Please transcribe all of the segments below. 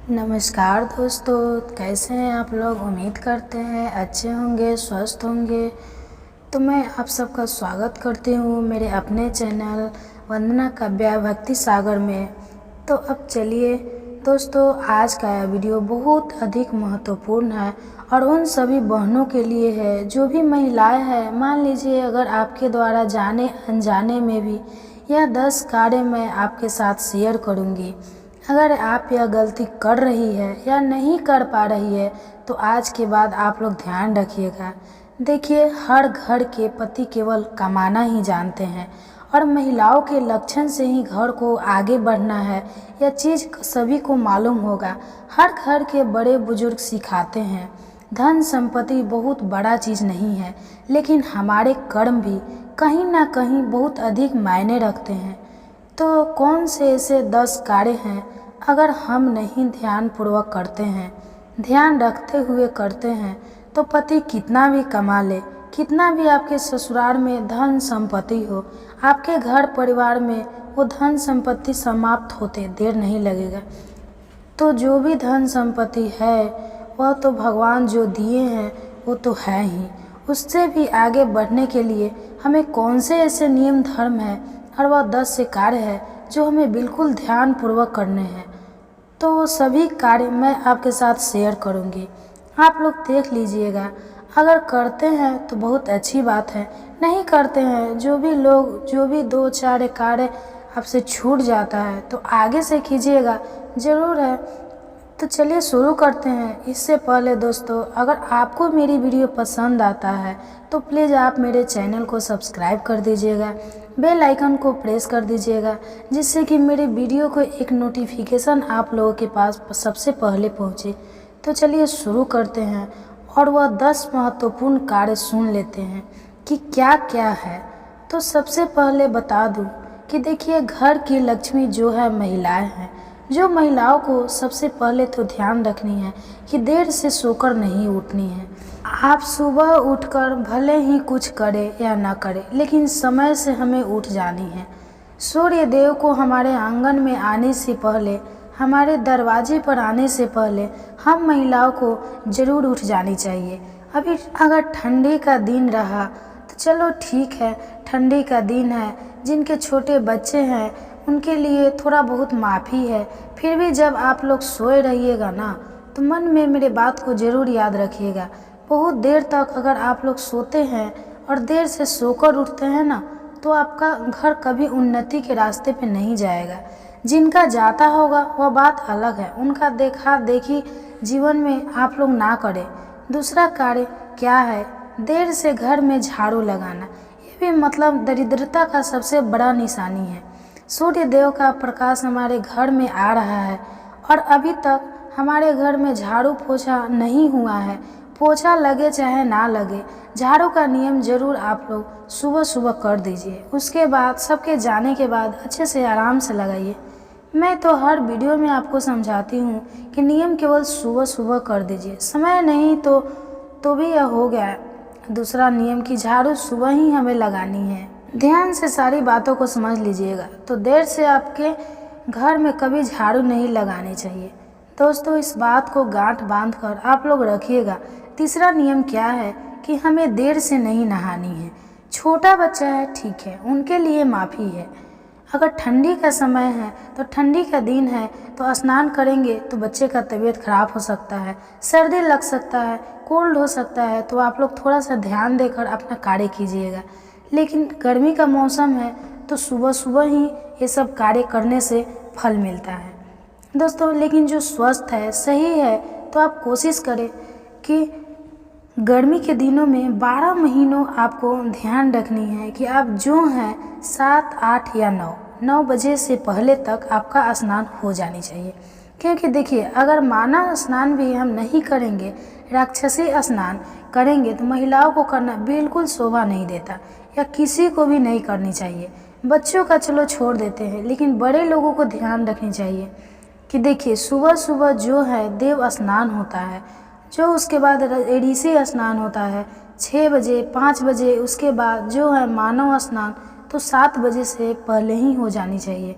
नमस्कार दोस्तों, कैसे हैं आप लोग। उम्मीद करते हैं अच्छे होंगे, स्वस्थ होंगे। तो मैं आप सबका स्वागत करती हूँ मेरे अपने चैनल वंदना काव्या भक्ति सागर में। तो अब चलिए दोस्तों, आज का यह वीडियो बहुत अधिक महत्वपूर्ण है और उन सभी बहनों के लिए है जो भी महिलाएं हैं। मान लीजिए अगर आपके द्वारा जाने अनजाने में भी यह 10 कार्य मैं आपके साथ शेयर करूँगी। अगर आप यह गलती कर रही है या नहीं कर पा रही है तो आज के बाद आप लोग ध्यान रखिएगा। देखिए, हर घर के पति केवल कमाना ही जानते हैं और महिलाओं के लक्षण से ही घर को आगे बढ़ना है। यह चीज़ सभी को मालूम होगा। हर घर के बड़े बुजुर्ग सिखाते हैं धन संपत्ति बहुत बड़ा चीज़ नहीं है, लेकिन हमारे कर्म भी कहीं ना कहीं बहुत अधिक मायने रखते हैं। तो कौन से ऐसे 10 कार्य हैं अगर हम नहीं ध्यान पूर्वक करते हैं, ध्यान रखते हुए करते हैं, तो पति कितना भी कमा ले, कितना भी आपके ससुराल में धन संपत्ति हो, आपके घर परिवार में वो धन संपत्ति समाप्त होते देर नहीं लगेगा। तो जो भी धन संपत्ति है वह तो भगवान जो दिए हैं वो तो है ही। उससे भी आगे बढ़ने के लिए हमें कौन से ऐसे नियम धर्म है और वह 10 से कार्य है जो हमें बिल्कुल ध्यान पूर्वक करने हैं। तो वो सभी कार्य मैं आपके साथ शेयर करूंगी, आप लोग देख लीजिएगा। अगर करते हैं तो बहुत अच्छी बात है, नहीं करते हैं जो भी लोग जो भी 2-4 कार्य आपसे छूट जाता है तो आगे से कीजिएगा ज़रूर है। तो चलिए शुरू करते हैं। इससे पहले दोस्तों, अगर आपको मेरी वीडियो पसंद आता है तो प्लीज़ आप मेरे चैनल को सब्सक्राइब कर दीजिएगा, बेल आइकन को प्रेस कर दीजिएगा, जिससे कि मेरे वीडियो को एक नोटिफिकेशन आप लोगों के पास सबसे पहले पहुंचे। तो चलिए शुरू करते हैं और वह 10 महत्वपूर्ण कार्य सुन लेते हैं कि क्या क्या है। तो सबसे पहले बता दूं कि देखिए, घर की लक्ष्मी जो है महिलाएं हैं। जो महिलाओं को सबसे पहले तो ध्यान रखनी है कि देर से सोकर नहीं उठनी है। आप सुबह उठकर भले ही कुछ करें या ना करें, लेकिन समय से हमें उठ जानी है। सूर्य देव को हमारे आंगन में आने से पहले, हमारे दरवाजे पर आने से पहले हम महिलाओं को ज़रूर उठ जानी चाहिए। अभी अगर ठंडी का दिन रहा तो चलो ठीक है, ठंडी का दिन है, जिनके छोटे बच्चे हैं उनके लिए थोड़ा बहुत माफ़ी है। फिर भी जब आप लोग सोए रहिएगा ना तो मन में मेरे बात को ज़रूर याद रखिएगा। बहुत देर तक अगर आप लोग सोते हैं और देर से सोकर उठते हैं ना तो आपका घर कभी उन्नति के रास्ते पे नहीं जाएगा। जिनका जाता होगा वह बात अलग है, उनका देखा देखी जीवन में आप लोग ना करें। दूसरा कार्य क्या है, देर से घर में झाड़ू लगाना। ये भी मतलब दरिद्रता का सबसे बड़ा निशानी है। सूर्य देव का प्रकाश हमारे घर में आ रहा है और अभी तक हमारे घर में झाड़ू पोछा नहीं हुआ है। पोछा लगे चाहे ना लगे, झाड़ू का नियम ज़रूर आप लोग सुबह सुबह कर दीजिए। उसके बाद सबके जाने के बाद अच्छे से आराम से लगाइए। मैं तो हर वीडियो में आपको समझाती हूँ कि नियम केवल सुबह सुबह कर दीजिए, समय नहीं तो भी यह हो गया। दूसरा नियम की झाड़ू सुबह ही हमें लगानी है। ध्यान से सारी बातों को समझ लीजिएगा। तो देर से आपके घर में कभी झाड़ू नहीं लगानी चाहिए। दोस्तों, इस बात को गांठ बांध कर आप लोग रखिएगा। तीसरा नियम क्या है कि हमें देर से नहीं नहानी है। छोटा बच्चा है ठीक है, उनके लिए माफ़ी है। अगर ठंडी का समय है तो ठंडी का दिन है तो स्नान करेंगे तो बच्चे का तबीयत खराब हो सकता है, सर्दी लग सकता है, कोल्ड हो सकता है। तो आप लोग थोड़ा सा ध्यान देकर अपना कार्य कीजिएगा। लेकिन गर्मी का मौसम है तो सुबह सुबह ही ये सब कार्य करने से फल मिलता है दोस्तों। लेकिन जो स्वस्थ है, सही है, तो आप कोशिश करें कि गर्मी के दिनों में 12 महीनों आपको ध्यान रखनी है कि आप जो हैं 7, 8 या 9 बजे से पहले तक आपका स्नान हो जानी चाहिए। क्योंकि देखिए, अगर मानव स्नान भी हम नहीं करेंगे, राक्षसी स्नान करेंगे तो महिलाओं को करना बिल्कुल शोभा नहीं देता या किसी को भी नहीं करनी चाहिए। बच्चों का चलो छोड़ देते हैं, लेकिन बड़े लोगों को ध्यान रखनी चाहिए कि देखिए, सुबह सुबह जो है देव स्नान होता है, जो उसके बाद ऋषि स्नान होता है 6 बजे 5 बजे, उसके बाद जो है मानव स्नान तो 7 बजे से पहले ही हो जानी चाहिए,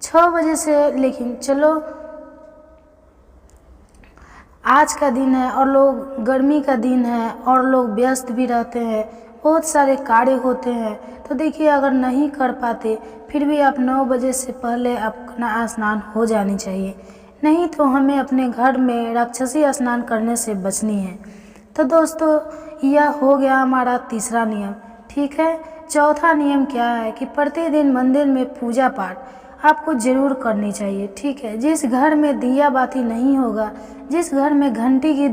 6 बजे से। लेकिन चलो आज का दिन है और लोग गर्मी का दिन है और लोग व्यस्त भी रहते हैं, बहुत सारे कार्य होते हैं। तो देखिए अगर नहीं कर पाते फिर भी आप 9 बजे से पहले अपना स्नान हो जानी चाहिए, नहीं तो हमें अपने घर में राक्षसी स्नान करने से बचनी है। तो दोस्तों यह हो गया हमारा तीसरा नियम, ठीक है। चौथा नियम क्या है कि प्रतिदिन मंदिर में पूजा पाठ आपको ज़रूर करनी चाहिए, ठीक है। जिस घर में दिया बाती नहीं होगा, जिस घर में घंटी की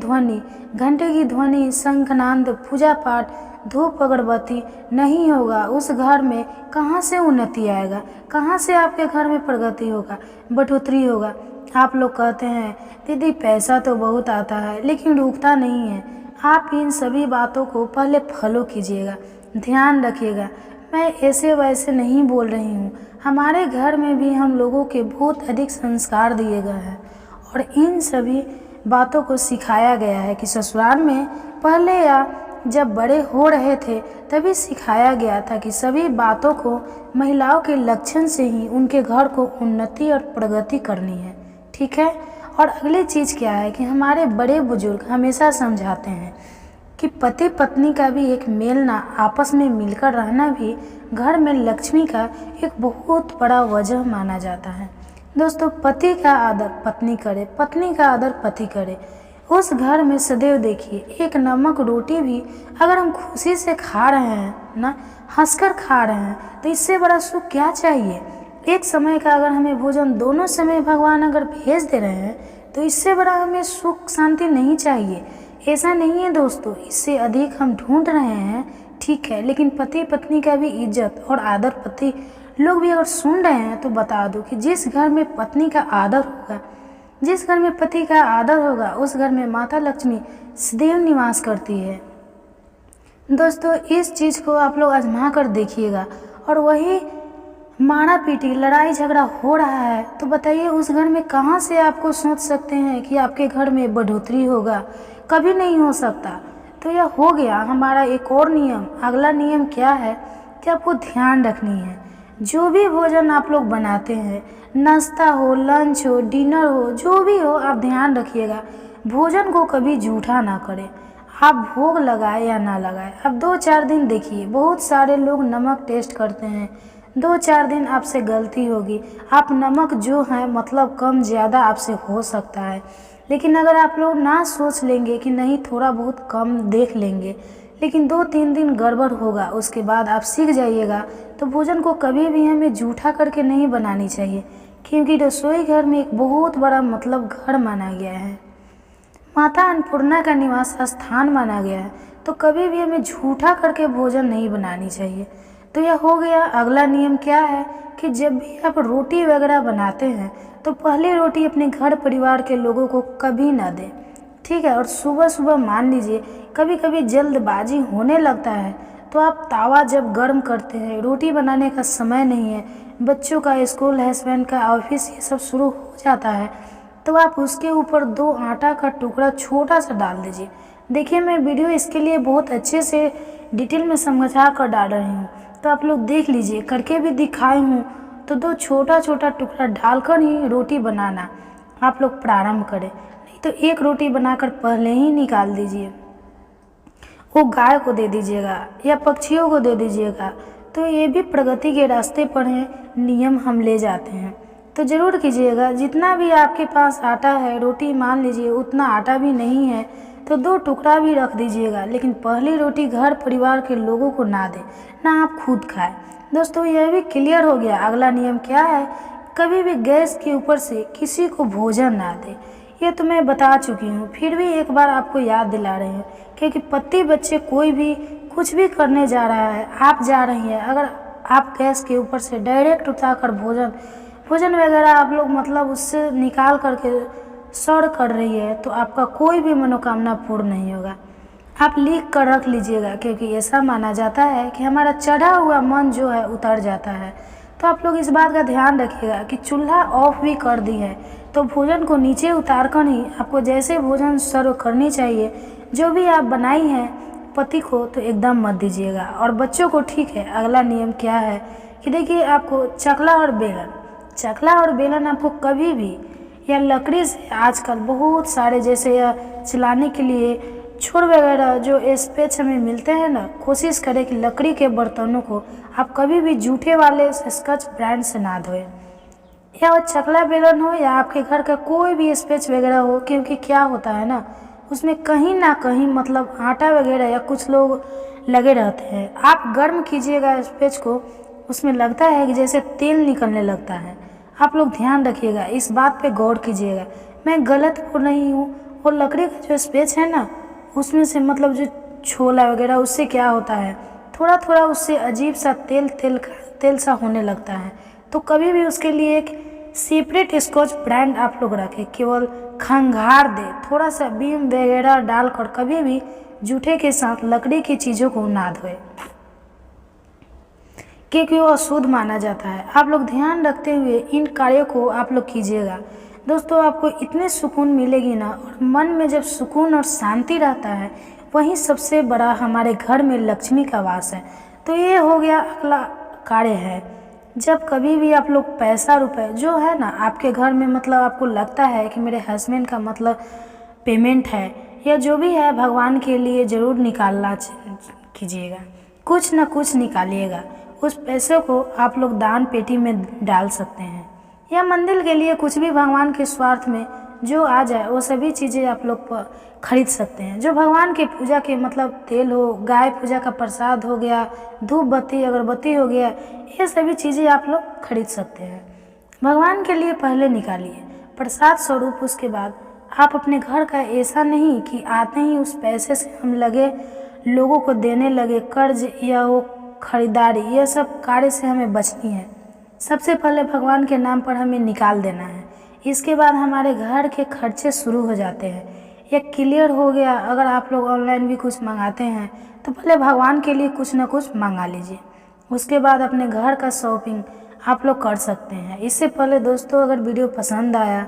ध्वनि, शंखनाद, पूजा पाठ, धूप अगरबत्ती नहीं होगा, उस घर में कहाँ से उन्नति आएगा, कहाँ से आपके घर में प्रगति होगा, बढ़ोतरी होगा। आप लोग कहते हैं दीदी पैसा तो बहुत आता है लेकिन रुकता नहीं है। आप इन सभी बातों को पहले फॉलो कीजिएगा, ध्यान रखिएगा। मैं ऐसे वैसे नहीं बोल रही हूँ, हमारे घर में भी हम लोगों के बहुत अधिक संस्कार दिए गए हैं और इन सभी बातों को सिखाया गया है कि ससुराल में पहले या जब बड़े हो रहे थे तभी सिखाया गया था कि सभी बातों को महिलाओं के लक्षण से ही उनके घर को उन्नति और प्रगति करनी है, ठीक है। और अगली चीज़ क्या है कि हमारे बड़े बुजुर्ग हमेशा समझाते हैं कि पति पत्नी का भी एक मेलना, आपस में मिलकर रहना भी घर में लक्ष्मी का एक बहुत बड़ा वजह माना जाता है। दोस्तों पति का आदर पत्नी करे, पत्नी का आदर पति करे। उस घर में सदैव देखिए एक नमक रोटी भी अगर हम खुशी से खा रहे हैं ना, हंसकर खा रहे हैं, तो इससे बड़ा सुख क्या चाहिए। एक समय का अगर हमें भोजन दोनों समय भगवान अगर भेज दे रहे हैं तो इससे बड़ा हमें सुख शांति नहीं चाहिए। ऐसा नहीं है दोस्तों, इससे अधिक हम ढूंढ रहे हैं, ठीक है। लेकिन पति पत्नी का भी इज्जत और आदर पति लोग भी अगर सुन रहे हैं तो बता दो कि जिस घर में पत्नी का आदर होगा, जिस घर में पति का आदर होगा, उस घर में माता लक्ष्मी सदैव निवास करती है। दोस्तों इस चीज़ को आप लोग आजमा कर देखिएगा। और वही मारा पीटी लड़ाई झगड़ा हो रहा है तो बताइए उस घर में कहाँ से आपको सोच सकते हैं कि आपके घर में बढ़ोतरी होगा, कभी नहीं हो सकता। तो यह हो गया हमारा एक और नियम। अगला नियम क्या है कि आपको ध्यान रखनी है, जो भी भोजन आप लोग बनाते हैं, नाश्ता हो, लंच हो, डिनर हो, जो भी हो, आप ध्यान रखिएगा भोजन को कभी जूठा ना करें। आप भोग लगाए या ना लगाए, अब 2-4 दिन देखिए बहुत सारे लोग नमक टेस्ट करते हैं, 2-4 दिन आपसे गलती होगी, आप नमक जो है मतलब कम ज़्यादा आपसे हो सकता है। लेकिन अगर आप लोग ना सोच लेंगे कि नहीं थोड़ा बहुत कम देख लेंगे, लेकिन 2-3 दिन गड़बड़ होगा, उसके बाद आप सीख जाइएगा। तो भोजन को कभी भी हमें जूठा करके नहीं बनानी चाहिए, क्योंकि रसोई घर में एक बहुत बड़ा मतलब घर माना गया है, माता अन्नपूर्णा का निवास स्थान माना गया है। तो कभी भी हमें झूठा करके भोजन नहीं बनानी चाहिए। तो यह हो गया। अगला नियम क्या है कि जब भी आप रोटी वगैरह बनाते हैं तो पहली रोटी अपने घर परिवार के लोगों को कभी ना दें, ठीक है। और सुबह सुबह मान लीजिए कभी कभी जल्दबाजी होने लगता है तो आप तावा जब गर्म करते हैं, रोटी बनाने का समय नहीं है, बच्चों का स्कूल, हस्बैंड का ऑफिस, ये सब शुरू हो जाता है, तो आप उसके ऊपर 2 आटा का टुकड़ा छोटा सा डाल दीजिए। देखिए मैं वीडियो इसके लिए बहुत अच्छे से डिटेल में समझा कर डाल रही हूँ, तो आप लोग देख लीजिए, करके भी दिखाई हूँ। तो 2 छोटा छोटा टुकड़ा डालकर ही रोटी बनाना आप लोग प्रारंभ करें, नहीं तो एक रोटी बनाकर पहले ही निकाल दीजिए, वो गाय को दे दीजिएगा या पक्षियों को दे दीजिएगा। तो ये भी प्रगति के रास्ते पर हैं, नियम हम ले जाते हैं। तो ज़रूर कीजिएगा। जितना भी आपके पास आटा है, रोटी मान लीजिए उतना आटा भी नहीं है तो 2 टुकड़ा भी रख दीजिएगा, लेकिन पहली रोटी घर परिवार के लोगों को ना दें, ना आप खुद खाएं। दोस्तों यह भी क्लियर हो गया। अगला नियम क्या है, कभी भी गैस के ऊपर से किसी को भोजन ना दें। ये तो मैं बता चुकी हूँ, फिर भी एक बार आपको याद दिला रहे हैं, क्योंकि पति बच्चे कोई भी कुछ भी करने जा रहा है, आप जा रही हैं, अगर आप गैस के ऊपर से डायरेक्ट उठाकर भोजन वगैरह आप लोग मतलब उससे निकाल करके सर्व कर रही है तो आपका कोई भी मनोकामना पूर्ण नहीं होगा। आप लिख कर रख लीजिएगा, क्योंकि ऐसा माना जाता है कि हमारा चढ़ा हुआ मन जो है उतर जाता है। तो आप लोग इस बात का ध्यान रखिएगा कि चूल्हा ऑफ भी कर दी है तो भोजन को नीचे उतार कर ही आपको जैसे भोजन सर्व करनी चाहिए, जो भी आप बनाई हैं, पति को तो एकदम मत दीजिएगा और बच्चों को, ठीक है। अगला नियम क्या है कि देखिए आपको चकला और बेलन आपको कभी भी या लकड़ी से आजकल बहुत सारे, जैसे या चलाने के लिए छुर वगैरह जो स्पेच हमें मिलते हैं ना, कोशिश करें कि लकड़ी के बर्तनों को आप कभी भी जूठे वाले स्कॉच ब्रांड से ना धोएं, या वो चकला बेलन हो या आपके घर का कोई भी स्पेच वगैरह हो, क्योंकि क्या होता है ना, उसमें कहीं ना कहीं मतलब आटा वगैरह या कुछ लोग लगे रहते हैं। आप गर्म कीजिएगा स्पेच को, उसमें लगता है कि जैसे तेल निकलने लगता है। आप लोग ध्यान रखिएगा, इस बात पे गौर कीजिएगा। मैं गलत बोल रही हूँ। और लकड़ी का जो स्पेच है ना, उसमें से मतलब जो छोला वगैरह, उससे क्या होता है, थोड़ा थोड़ा उससे अजीब सा तेल सा होने लगता है। तो कभी भी उसके लिए एक सेपरेट स्कॉच ब्रांड आप लोग रखें, केवल खंगार दे, थोड़ा सा बीम वगैरह डालकर कभी भी जूठे के साथ लकड़ी की चीज़ों को ना धोए, क्योंकि वो अशुद्ध माना जाता है। आप लोग ध्यान रखते हुए इन कार्यों को आप लोग कीजिएगा। दोस्तों, आपको इतने सुकून मिलेगी ना, और मन में जब सुकून और शांति रहता है, वही सबसे बड़ा हमारे घर में लक्ष्मी का वास है। तो ये हो गया अगला कार्य है, जब कभी भी आप लोग पैसा रुपए जो है ना आपके घर में, मतलब आपको लगता है कि मेरे हस्बैंड का मतलब पेमेंट है या जो भी है, भगवान के लिए ज़रूर निकालना कीजिएगा, कुछ ना कुछ निकालिएगा। उस पैसे को आप लोग दान पेटी में डाल सकते हैं, या मंदिर के लिए कुछ भी भगवान के स्वार्थ में जो आ जाए, वो सभी चीज़ें आप लोग खरीद सकते हैं। जो भगवान के पूजा के मतलब तेल हो, गाय पूजा का प्रसाद हो गया, धूप बत्ती अगरबत्ती हो गया, ये सभी चीज़ें आप लोग खरीद सकते हैं। भगवान के लिए पहले निकालिए प्रसाद स्वरूप। उसके बाद आप अपने घर का, ऐसा नहीं कि आते ही उस पैसे से हम लगे लोगों को देने लगे कर्ज या वो खरीदारी, यह सब कार्य से हमें बचनी है। सबसे पहले भगवान के नाम पर हमें निकाल देना है। इसके बाद हमारे घर के खर्चे शुरू हो जाते हैं। यह क्लियर हो गया। अगर आप लोग ऑनलाइन भी कुछ मंगाते हैं तो पहले भगवान के लिए कुछ ना कुछ मंगा लीजिए, उसके बाद अपने घर का शॉपिंग आप लोग कर सकते हैं। इससे पहले दोस्तों, अगर वीडियो पसंद आया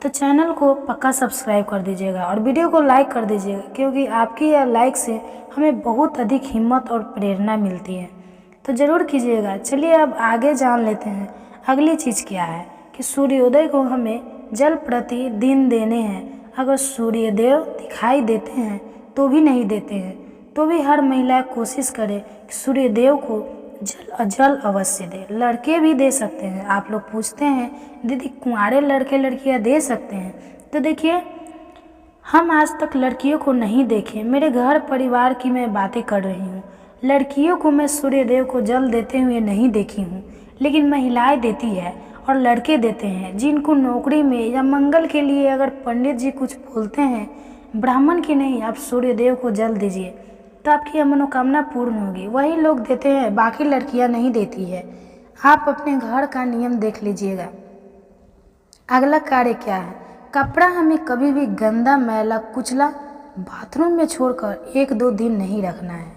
तो चैनल को पक्का सब्सक्राइब कर दीजिएगा और वीडियो को लाइक कर दीजिएगा, क्योंकि आपकी यह लाइक से हमें बहुत अधिक हिम्मत और प्रेरणा मिलती है। तो ज़रूर कीजिएगा। चलिए अब आगे जान लेते हैं अगली चीज़ क्या है, कि सूर्योदय को हमें जल प्रति दिन देने हैं। अगर सूर्यदेव दिखाई देते हैं तो भी नहीं देते हैं, तो भी हर महिला कोशिश करे कि सूर्यदेव को जल अवश्य दे। लड़के भी दे सकते हैं। आप लोग पूछते हैं दीदी कुंवारे लड़के लड़कियां दे सकते हैं, तो देखिए, हम आज तक लड़कियों को नहीं देखे। मेरे घर परिवार की मैं बातें कर रही हूँ। लड़कियों को मैं सूर्यदेव को जल देते हुए नहीं देखी हूँ, लेकिन महिलाएं देती है और लड़के देते हैं, जिनको नौकरी में या मंगल के लिए अगर पंडित जी कुछ बोलते हैं, ब्राह्मण की नहीं, आप सूर्यदेव को जल दीजिए तो आपकी मनोकामना पूर्ण होगी। वही लोग देते हैं, बाकी लड़कियां नहीं देती है। आप अपने घर का नियम देख लीजिएगा। अगला कार्य क्या है, कपड़ा हमें कभी भी गंदा, मैला, कुचला बाथरूम में छोड़कर 1-2 दिन नहीं रखना है।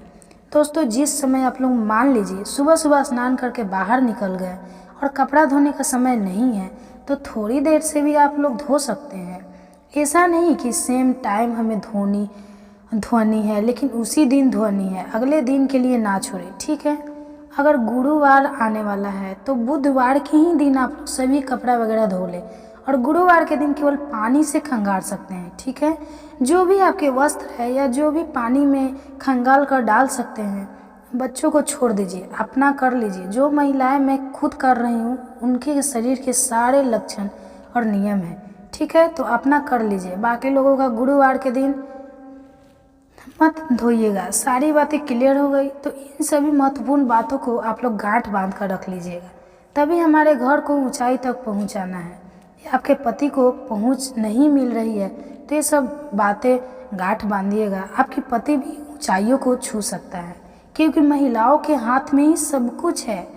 दोस्तों, जिस समय आप लोग मान लीजिए सुबह सुबह स्नान करके बाहर निकल गए और कपड़ा धोने का समय नहीं है, तो थोड़ी देर से भी आप लोग धो सकते हैं। ऐसा नहीं कि सेम टाइम हमें धोनी है, लेकिन उसी दिन धोनी है, अगले दिन के लिए ना छोड़े, ठीक है। अगर गुरुवार आने वाला है तो बुधवार के ही दिन आप सभी कपड़ा वगैरह धो ले, और गुरुवार के दिन केवल पानी से खंगाल सकते हैं, ठीक है। जो भी आपके वस्त्र है या जो भी पानी में खंगाल कर डाल सकते हैं, बच्चों को छोड़ दीजिए, अपना कर लीजिए। जो महिलाएं मैं खुद कर रही हूँ, उनके शरीर के सारे लक्षण और नियम है, ठीक है, तो अपना कर लीजिए। बाकी लोगों का गुरुवार के दिन मत धोइएगा। सारी बातें क्लियर हो गई। तो इन सभी महत्वपूर्ण बातों को आप लोग गांठ बांध कर रख लीजिएगा, तभी हमारे घर को ऊंचाई तक पहुंचाना है। या आपके पति को पहुंच नहीं मिल रही है तो ये सब बातें गांठ बांधिएगा। आपके पति भी ऊंचाइयों को छू सकता है, क्योंकि महिलाओं के हाथ में ही सब कुछ है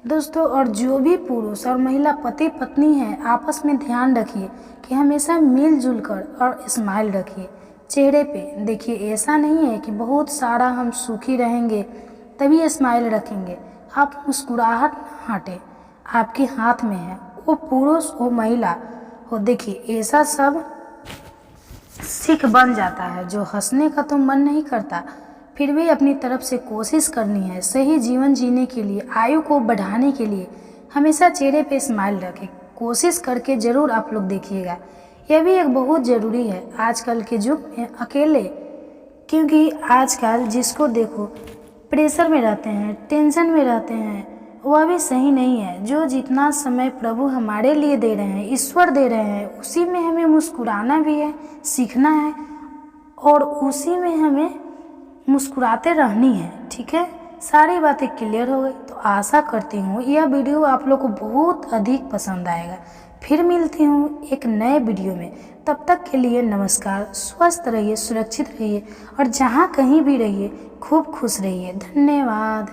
दोस्तों। और जो भी पुरुष और महिला पति पत्नी है, आपस में ध्यान रखिए कि हमेशा मिलजुल कर और स्माइल रखिए चेहरे पे। देखिए, ऐसा नहीं है कि बहुत सारा हम सुखी रहेंगे तभी स्माइल रखेंगे। आप मुस्कुराहट ना हटे, आपके हाथ में है, वो पुरुष हो महिला हो। देखिए, ऐसा सब सीख बन जाता है। जो हंसने का तो मन नहीं करता, फिर भी अपनी तरफ से कोशिश करनी है। सही जीवन जीने के लिए, आयु को बढ़ाने के लिए हमेशा चेहरे पे स्माइल रखें। कोशिश करके ज़रूर आप लोग देखिएगा। यह भी एक बहुत ज़रूरी है आजकल के युग में अकेले, क्योंकि आजकल जिसको देखो प्रेशर में रहते हैं, टेंशन में रहते हैं, वह भी सही नहीं है। जो जितना समय प्रभु हमारे लिए दे रहे हैं, ईश्वर दे रहे हैं, उसी में हमें मुस्कुराना भी है, सीखना है और उसी में हमें मुस्कुराते रहनी है। ठीक है, सारी बातें क्लियर हो गई। तो आशा करती हूँ यह वीडियो आप लोग को बहुत अधिक पसंद आएगा। फिर मिलती हूँ एक नए वीडियो में, तब तक के लिए नमस्कार। स्वस्थ रहिए, सुरक्षित रहिए और जहाँ कहीं भी रहिए खूब खुश रहिए। धन्यवाद।